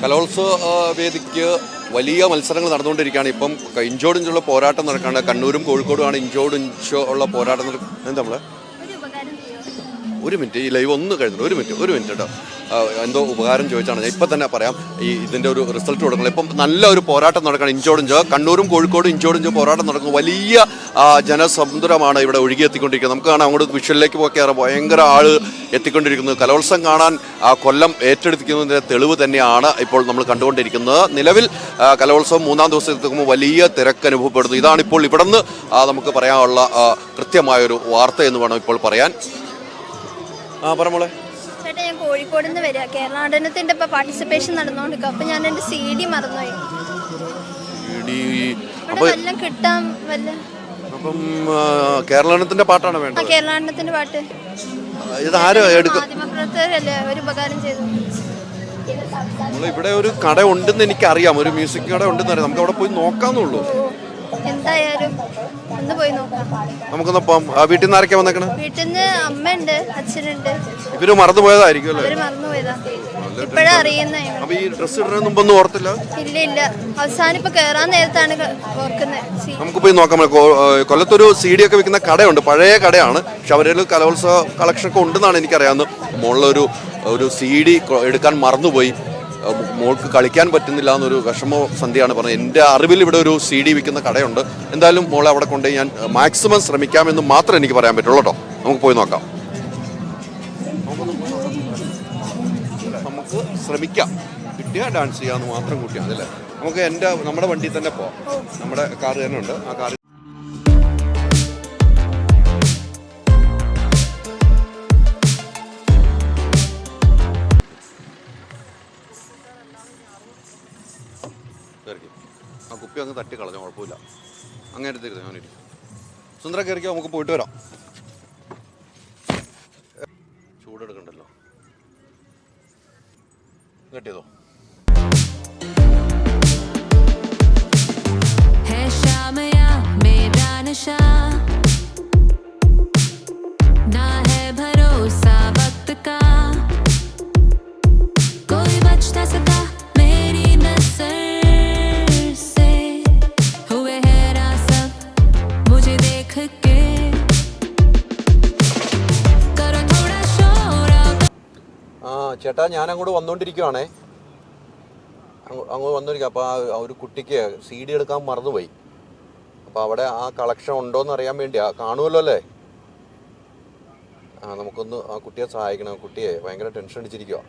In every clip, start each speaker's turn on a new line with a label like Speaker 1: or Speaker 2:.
Speaker 1: കലോത്സവ വേദിക്ക് വലിയ മത്സരങ്ങൾ നടന്നുകൊണ്ടിരിക്കുകയാണ്. ഇപ്പം ഇഞ്ചോടിഞ്ചുള്ള പോരാട്ടം നടക്കുകയാണ്. കണ്ണൂരും കോഴിക്കോടുമാണ് ഇഞ്ചോടിഞ്ചോ ഉള്ള പോരാട്ടം എന്താ നമ്മളെ ഒരു മിനിറ്റ് ഈ ലൈവ് ഒന്ന് കഴിഞ്ഞു. ഒരു മിനിറ്റ് കേട്ടോ. എന്തോ ഉപകാരം ചോദിച്ചാണ്. ഞാൻ ഇപ്പം തന്നെ പറയാം. ഇതിൻ്റെ ഒരു റിസൾട്ട് കൊടുക്കണം. ഇപ്പം നല്ല ഒരു പോരാട്ടം നടക്കണം. ഇഞ്ചോടിഞ്ചോ കണ്ണൂരും കോഴിക്കോടും ഇഞ്ചോടിഞ്ചോ പോരാട്ടം നടക്കും. വലിയ ജനസമുദ്രമാണ് ഇവിടെ ഒഴുകിയെത്തിക്കൊണ്ടിരിക്കുന്നത്. നമുക്ക് കാണാം അങ്ങോട്ട് വിഷ്വലിലേക്ക് പോക്കിയാറ് ഭയങ്കര ആൾ എത്തിക്കൊണ്ടിരിക്കുന്നത്. കലോത്സവം കാണാൻ കൊല്ലം ഏറ്റെടുത്തിരിക്കുന്നതിൻ്റെ തെളിവ് തന്നെയാണ് ഇപ്പോൾ നമ്മൾ കണ്ടുകൊണ്ടിരിക്കുന്നത്. നിലവിൽ കലോത്സവം 3-ാം ദിവസത്തെത്തുമ്പോൾ വലിയ തിരക്ക് അനുഭവപ്പെടുന്നു. ഇതാണിപ്പോൾ ഇവിടെ നിന്ന് നമുക്ക് പറയാനുള്ള കൃത്യമായൊരു വാർത്ത എന്ന് വേണം ഇപ്പോൾ പറയാൻ. പറഞ്ഞോളെ
Speaker 2: ചേട്ടാ, ഞാൻ കോഴിക്കോട് നിന്ന് വരിക. കേരള നടനത്തിന്റെ ഇപ്പൊ പാർട്ടിസിപ്പേഷൻ നടന്നുകൊണ്ടിരിക്കും. അപ്പൊ ഞാൻ എന്റെ CD മറന്നുപോയി. വല്ലതും കിട്ടാൻ വല്ല
Speaker 1: അപ്പം കേരള നടനത്തിന്റെ പാട്ടാണ് വേണ്ടത്.
Speaker 2: കേരള നടനത്തിന്റെ പാട്ട് മാധ്യമപ്രവർത്തകരല്ലേ ഒരു ഉപകാരം ചെയ്തു.
Speaker 1: ഇവിടെ ഒരു കട ഉണ്ടെന്ന് എനിക്കറിയാം. ഒരു മ്യൂസിക് കട ഉണ്ടെന്ന് അറിയാം. നമുക്ക് അവിടെ പോയി നോക്കാന്നുള്ളൂ.
Speaker 2: എന്തായാലും ഒന്ന് പോയി നോക്കാം.
Speaker 1: നമുക്കൊന്നപ്പം വീട്ടിൽ നിന്ന് ആരൊക്കെ വന്നേക്കണേ?
Speaker 2: വീട്ടിൽ നിന്ന് അമ്മയുണ്ട്, അച്ഛനുണ്ട്.
Speaker 1: ഇവര് മറന്നുപോയതായിരിക്കും അല്ലേ?
Speaker 2: അവര് മറന്നുപോയതാ. ഇപ്പഴാ അറിയുന്നേ.
Speaker 1: അപ്പൊ ഈ ഡ്രസ് ഇടുന്നതിന് മുമ്പൊന്നും ഓർത്തില്ല?
Speaker 2: ഇല്ല. അവസാനം ഇപ്പൊ കേറാൻ നേരത്താണ് ഓർക്കുന്നത്.
Speaker 1: നമുക്ക് പോയി നോക്കാം. കൊല്ലത്തൊരു CD ഒക്കെ വിൽക്കുന്ന കടയുണ്ട്. പഴയ കടയാണ്. പക്ഷെ അവരിൽ കലോത്സവ കളക്ഷൻ ഒക്കെ ഉണ്ടെന്നാണ് എനിക്കറിയാവുന്നത്. മുകളിലൊരു CD എടുക്കാൻ മറന്നുപോയി. മോൾക്ക് കളിക്കാൻ പറ്റുന്നില്ല എന്നൊരു വിഷമ സന്ധ്യയാണ് പറഞ്ഞത്. എൻ്റെ അറിവിൽ ഇവിടെ ഒരു CD വിൽക്കുന്ന കടയുണ്ട്. എന്തായാലും മോളെ അവിടെ കൊണ്ട് ഞാൻ മാക്സിമം ശ്രമിക്കാമെന്ന് മാത്രമേ എനിക്ക് പറയാൻ പറ്റുള്ളൂ കേട്ടോ. നമുക്ക് പോയി നോക്കാം. നമുക്ക് ശ്രമിക്കാം. കിട്ടിയാൽ ഡാൻസ് ചെയ്യാമെന്ന് മാത്രം കൂട്ടിയാൽ അതല്ലേ. നമുക്ക് നമ്മുടെ വണ്ടിയിൽ തന്നെ പോവാം. നമ്മുടെ കാർ തന്നെ ഉണ്ട്. ആ കാർ ആ കുപ്പി അങ്ങ് തട്ടി കളഞ്ഞു. കുഴപ്പമില്ല. അങ്ങനെ എടുത്തിരുന്നു ഞാനിരിക്കും. സുന്ദര കയറിക്കോ, നമുക്ക് പോയിട്ട് വരാം. ചൂടെടുക്കണ്ടല്ലോ. കെട്ടിയതോ? ചേട്ടാ, ഞാൻ അങ്ങോട്ട് വന്നുകൊണ്ടിരിക്കുവാണേ. അങ്ങോട്ട് വന്നിരിക്കുക. അപ്പോൾ ആ ഒരു കുട്ടിക്ക് CD എടുക്കാൻ മറന്നുപോയി. അപ്പോൾ അവിടെ ആ കളക്ഷൻ ഉണ്ടോയെന്ന് അറിയാൻ വേണ്ടിയാ. കാണുമല്ലോ അല്ലേ? നമുക്കൊന്ന് ആ കുട്ടിയെ സഹായിക്കണം. കുട്ടിയെ ഭയങ്കര ടെൻഷൻ അടിച്ചിരിക്കുക.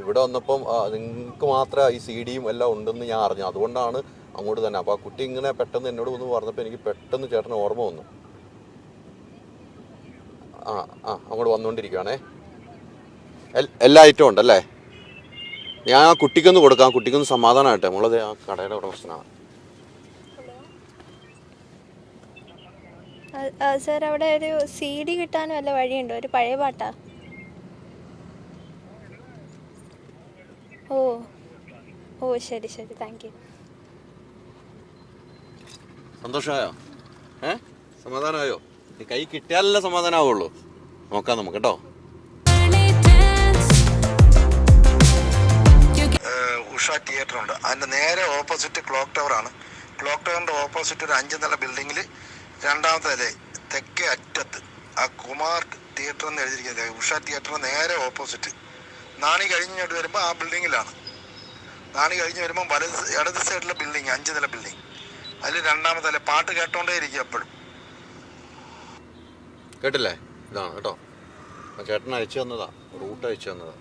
Speaker 1: ഇവിടെ വന്നപ്പം നിങ്ങൾക്ക് മാത്രമേ ഈ CD-യും എല്ലാം ഉണ്ടെന്ന് ഞാൻ അറിഞ്ഞു. അതുകൊണ്ടാണ് അങ്ങോട്ട് തന്നെ. അപ്പോൾ ആ കുട്ടി ഇങ്ങനെ പെട്ടെന്ന് എന്നോട് വന്ന് പറഞ്ഞപ്പോൾ എനിക്ക് പെട്ടെന്ന് ചേട്ടന് ഓർമ്മ വന്നു. അങ്ങോട്ട് വന്നുകൊണ്ടിരിക്കുകയാണേ. എല്ലാ ഐറ്റവും ഉണ്ടല്ലേ? ഞാൻ ആ കുട്ടിക്കൊന്ന് കൊടുക്കാം. ആ കുട്ടിക്കൊന്ന് സമാധാനമായിട്ടെ. നമ്മളത് ആ കടയുടെ ഉടമസ്ഥനാണ്.
Speaker 2: സാർ, അവിടെ ഒരു CD കിട്ടാൻ വല്ല വഴിയുണ്ടോ? ഒരു പഴയ പാട്ടാ. ഓ ശരി. Thank you.
Speaker 1: സന്തോഷമായോ? സമാധാനമായോ? കൈ കിട്ടിയാലല്ലേ സമാധാനമാവുള്ളൂ. നോക്കാം നമുക്ക് കേട്ടോ.
Speaker 3: ഉഷ തിയേറ്റർ ഉണ്ട്. അതിൻ്റെ നേരെ ഓപ്പോസിറ്റ് ക്ലോക്ക് ടവറാണ്. ക്ലോക്ക് ടവറിൻ്റെ ഓപ്പോസിറ്റ് ഒരു 5 നില ബിൽഡിങ്ങിൽ 2ാമത്തെ നില തെക്കേ അറ്റത്ത് ആ കുമാർ തിയേറ്റർ എന്ന് എഴുതിയിരിക്കുന്നത് ഉഷ തിയേറ്ററിന് നേരെ ഓപ്പോസിറ്റ്. നാണി കഴിഞ്ഞിട്ട് വരുമ്പോൾ ആ ബിൽഡിങ്ങിലാണ്. നാണി കഴിഞ്ഞ് വരുമ്പോൾ ഇടത് സൈഡിലെ ബിൽഡിങ് 5 നില ബിൽഡിങ്. അതിൽ 2ാമത്തെ നില. പാട്ട് കേട്ടോണ്ടേ ഇരിക്കും എപ്പോഴും.
Speaker 1: കേട്ടില്ലേ? ഇതാണ് കേട്ടോ. ചേട്ടൻ അയച്ചു തന്നതാ. റൂട്ട് അയച്ചു തന്നതാ.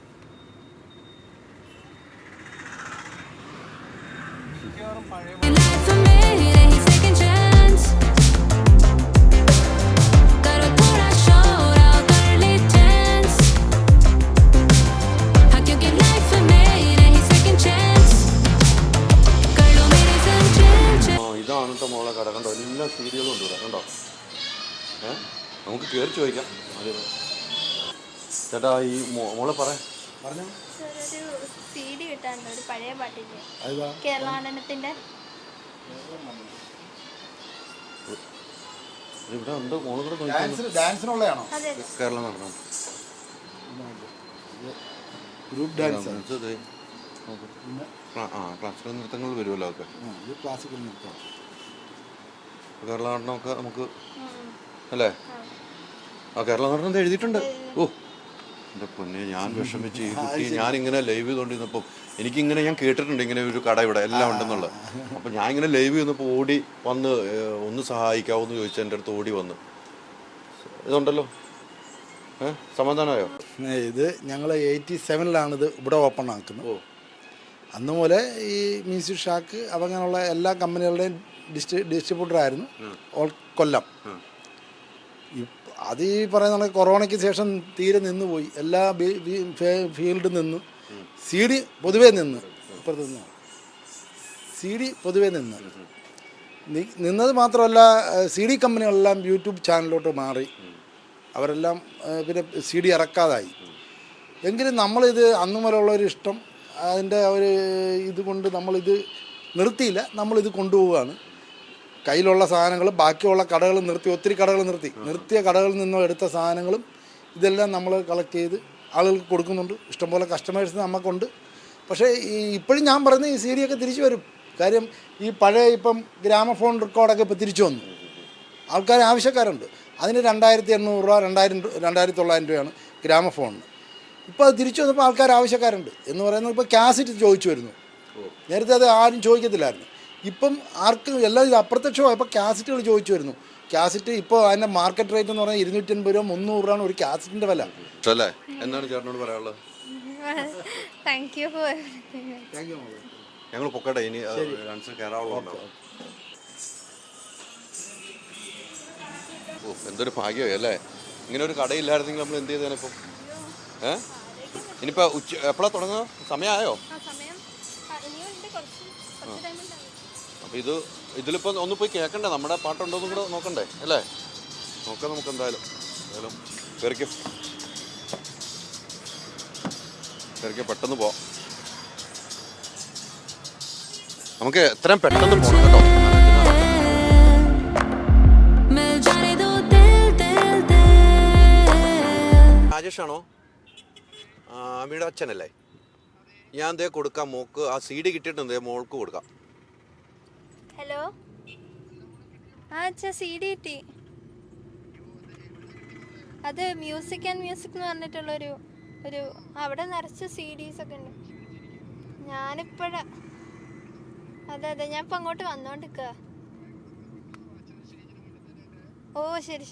Speaker 1: ഇതാണ് കേട്ടോ മോളെ കട. കണ്ടോ? എല്ലാ സീരിയലും ഉണ്ട് ഇവിടെ. കണ്ടോ? നമുക്ക് കയറി ചോദിക്കാം. ചേട്ടാ, ഈ മോളെ
Speaker 2: പറഞ്ഞു. CD കിട്ടാനുണ്ട്. ഒരു പഴയ പാട്ടില്ലേ, കേരള നടനത്തിന്റെ.
Speaker 1: ഇവിടെ ഉണ്ട്. മോള് കൂടെ
Speaker 4: ഡാൻസിനുള്ളതാണോ?
Speaker 1: Kerala Natanam
Speaker 4: group dance.
Speaker 1: Classical നൃത്തങ്ങൾ വരുമല്ലോ ഒക്കെ.
Speaker 4: ഇത് ക്ലാസിക്കൽ നൃത്തം.
Speaker 1: കേരള നടനമൊക്കെ നമുക്ക് അല്ലേ? കേരള നടനം എഴുതിയിട്ടുണ്ട്. ഓ എൻ്റെ പൊന്നെ, ഞാൻ വിഷമിച്ച് ഈ കുട്ടി ഞാനിങ്ങനെ ലൈവ് ചെയ്തുകൊണ്ടിരുന്നപ്പോൾ എനിക്കിങ്ങനെ ഞാൻ കേട്ടിട്ടുണ്ട് ഇങ്ങനെ ഒരു കട ഇവിടെ എല്ലാം ഉണ്ടെന്നുള്ളത്. അപ്പം ഞാൻ ഇങ്ങനെ ലൈവ് ചെയ്യുന്നപ്പോൾ ഓടി വന്ന് ഒന്ന് സഹായിക്കാവോ എന്ന് ചോദിച്ചാൽ എൻ്റെ അടുത്ത് ഓടി വന്ന് ഇതുണ്ടല്ലോ. സമാധാനമായോ?
Speaker 4: ഇത് ഞങ്ങൾ 87 ഇത് ഇവിടെ ഓപ്പൺ ആക്കുന്നത്. അന്ന് പോലെ ഈ മ്യൂസിക് ഷാക്ക് അങ്ങനെയുള്ള എല്ലാ കമ്പനികളുടെയും ഡിസ്ട്രിബ്യൂട്ടറായിരുന്നു കൊല്ലം. അത് ഈ പറയുന്ന കൊറോണയ്ക്ക് ശേഷം തീരെ നിന്നുപോയി. എല്ലാ ഫീൽഡിൽ നിന്ന് സി ഡി പൊതുവേ നിന്ന് ഇപ്പുറത്ത് നിന്ന് സി ഡി പൊതുവേ നിന്നത് മാത്രമല്ല, സി ഡി കമ്പനികളെല്ലാം യൂട്യൂബ് ചാനലിലോട്ട് മാറി. അവരെല്ലാം പിന്നെ സി ഡി ഇറക്കാതായി. എങ്കിലും നമ്മളിത് അന്നു മുതലുള്ളൊരു ഇഷ്ടം, അതിൻ്റെ ഒരു ഇതുകൊണ്ട് നമ്മളിത് നിർത്തിയില്ല. നമ്മളിത് കൊണ്ടുപോവുകയാണ്. കയ്യിലുള്ള സാധനങ്ങൾ ബാക്കിയുള്ള കടകൾ നിർത്തി, ഒത്തിരി കടകൾ നിർത്തിയ കടകളിൽ നിന്നും എടുത്ത സാധനങ്ങളും ഇതെല്ലാം നമ്മൾ കളക്ട് ചെയ്ത് ആളുകൾക്ക് കൊടുക്കുന്നുണ്ട്. ഇഷ്ടംപോലെ കസ്റ്റമേഴ്സ് നമുക്കുണ്ട്. പക്ഷേ ഇപ്പോഴും ഞാൻ പറയുന്നത് ഈ സി ഡി ഒക്കെ തിരിച്ചു വരും. കാര്യം ഈ പഴയ ഇപ്പം ഗ്രാമഫോൺ റെക്കോർഡൊക്കെ ഇപ്പോൾ തിരിച്ചു വന്നു. ആൾക്കാർ ആവശ്യക്കാരുണ്ട്. അതിന് 2800 രൂപ, 2900 രൂപയാണ് ഗ്രാമഫോണിന്. ഇപ്പോൾ അത് തിരിച്ചു വന്നപ്പോൾ ആൾക്കാർ ആവശ്യക്കാരുണ്ട് എന്ന് പറയുന്നത്. ഇപ്പോൾ കാസറ്റ് ചോദിച്ചു വരുന്നു. നേരത്തെ അത് ആരും ചോദിക്കത്തില്ലായിരുന്നു. ഇപ്പം ആർക്കും എല്ലാം ഇത് അപ്രത്യക്ഷമായി. ഇപ്പോൾ കാസറ്റുകൾ ചോദിച്ചു വരുന്നു. കാസറ്റ് ഇപ്പോൾ അതിൻ്റെ മാർക്കറ്റ് റേറ്റ് എന്ന് പറഞ്ഞാൽ 250 രൂപ, 300 രൂപയാണ് ഒരു കാസറ്റിൻ്റെ വില.
Speaker 1: എന്താണ് ചേട്ടനോട് പറയാനുള്ളത്? ഞങ്ങൾ പൊക്കട്ടെ, ഇനി കയറാവുള്ളൂ. ഓ എന്തൊരു ഭാഗ്യമേ അല്ലേ, ഇങ്ങനെ ഒരു കടയില്ലായിരുന്നെങ്കിൽ നമ്മൾ എന്ത് ചെയ്തേനെ ഇപ്പം? ഇനിയിപ്പോൾ എപ്പോഴാണ് തുടങ്ങുക? സമയമായോ? അപ്പോൾ ഇതിലിപ്പോൾ ഒന്ന് പോയി കേൾക്കണ്ടേ? നമ്മുടെ പാട്ടുണ്ടോയെന്നും കൂടെ നോക്കണ്ടേ അല്ലേ? നോക്കാം നമുക്ക് എന്തായാലും കയറിക്കും പെട്ടെന്ന് പോവാം. നമുക്ക് എത്രയും പെട്ടെന്ന് പോകണം കേട്ടോ. രാജേഷാണോ? അമ്മയുടെ അച്ഛനല്ലേ? ഞാൻ ദേ കൊടുക്കാം മോക്ക്. ആ സി ഡി കിട്ടിയിട്ടുണ്ട്, മോൾക്ക് കൊടുക്കാം.
Speaker 2: ഹലോ, അച്ഛാ സി ഡി കിട്ടി. അത് മ്യൂസിക് ആൻഡ് മ്യൂസിക് എന്ന് പറഞ്ഞിട്ടുള്ളൊരു അവിടെ നിറച്ച് സി ഡീസ് ഒക്കെ ഉണ്ട്. ഞാനിപ്പോഴാ അതെ ഞാൻ ഇപ്പം അങ്ങോട്ട് വന്നോണ്ടിരിക്കുക. ഓ ശരി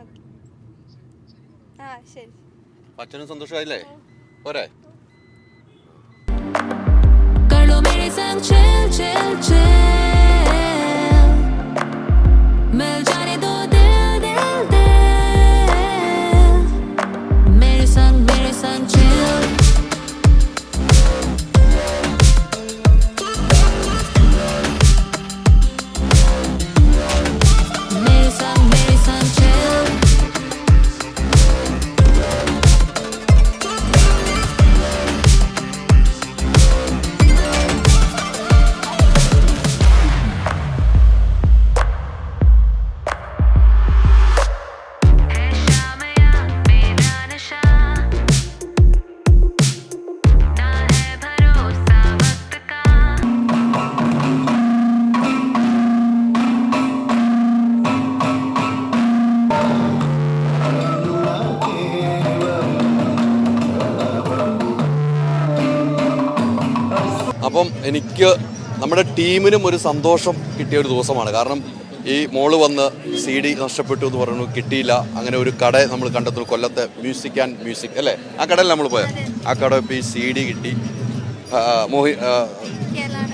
Speaker 2: ഓക്കെ. ശരി.
Speaker 1: അച്ഛനും സന്തോഷമായില്ലേ? പോരെ? അപ്പം എനിക്ക് നമ്മുടെ ടീമിനും ഒരു സന്തോഷം കിട്ടിയ ഒരു ദിവസമാണ്. കാരണം ഈ മോള് വന്ന് സി ഡി നഷ്ടപ്പെട്ടു എന്ന് പറഞ്ഞു, കിട്ടിയില്ല. അങ്ങനെ ഒരു കട നമ്മൾ കണ്ടെത്തുന്നു, കൊല്ലത്തെ മ്യൂസിക് ആൻഡ് മ്യൂസിക് അല്ലേ? ആ കടയിൽ നമ്മൾ പോയത്. ആ കട ഇപ്പോൾ ഈ സി ഡി കിട്ടി.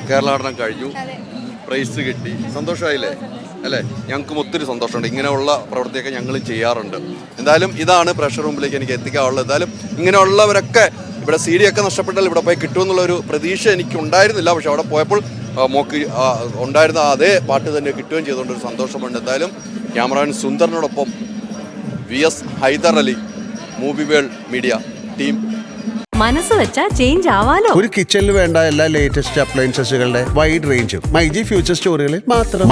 Speaker 1: കേരള നടനം കഴിഞ്ഞു, പ്രൈസ് കിട്ടി. സന്തോഷമായില്ലേ അല്ലേ? ഞങ്ങൾക്കും ഒത്തിരി സന്തോഷമുണ്ട്. ഇങ്ങനെയുള്ള പ്രവൃത്തിയൊക്കെ ഞങ്ങൾ ചെയ്യാറുണ്ട്. എന്തായാലും ഇതാണ് പ്രഷർ റൂമിലേക്ക് എനിക്ക് എത്തിക്കാനുള്ളത്. എന്തായാലും ഇങ്ങനെയുള്ളവരൊക്കെ ഇവിടെ സി ഡി ഒക്കെ നഷ്ടപ്പെട്ടാൽ ഇവിടെ പോയി കിട്ടുമെന്നുള്ളൊരു പ്രതീക്ഷ എനിക്ക് ഉണ്ടായിരുന്നില്ല. പക്ഷെ അവിടെ പോയപ്പോൾ മോക്ക് ഉണ്ടായിരുന്ന അതേ പാട്ട് തന്നെ കിട്ടുകയും ചെയ്തുകൊണ്ടൊരു സന്തോഷമുണ്ട്. എന്തായാലും ക്യാമറാമാൻ സുന്ദറിനോടൊപ്പം VS Hyder Ali, movie world media team.
Speaker 5: മനസ്സ് വെച്ചാ ചേഞ്ച് ആവാലോ.
Speaker 6: ഒരു കിച്ചണിൽ വേണ്ട എല്ലാ ലേറ്റസ്റ്റ് അപ്ലയൻസസുകളുടെ വൈഡ് റേഞ്ചും മൈജി ഫ്യൂച്ചർ സ്റ്റോറുകളിൽ മാത്രം.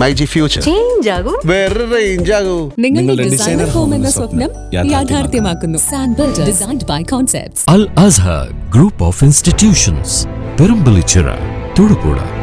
Speaker 6: മൈജി ഫ്യൂച്ചർ
Speaker 5: ചേഞ്ച് ആകും,
Speaker 6: വേറെ റേഞ്ച് ആകും.
Speaker 7: നിങ്ങളുടെ ഡിസൈനർ ഹോം എന്ന സ്വപ്നം യാഥാർത്ഥ്യമാക്കുന്നു. സാൻബിൾഡ് designed by concepts.
Speaker 8: Al Azhar Group of Institutions, Perambalichira, Thudupuzha.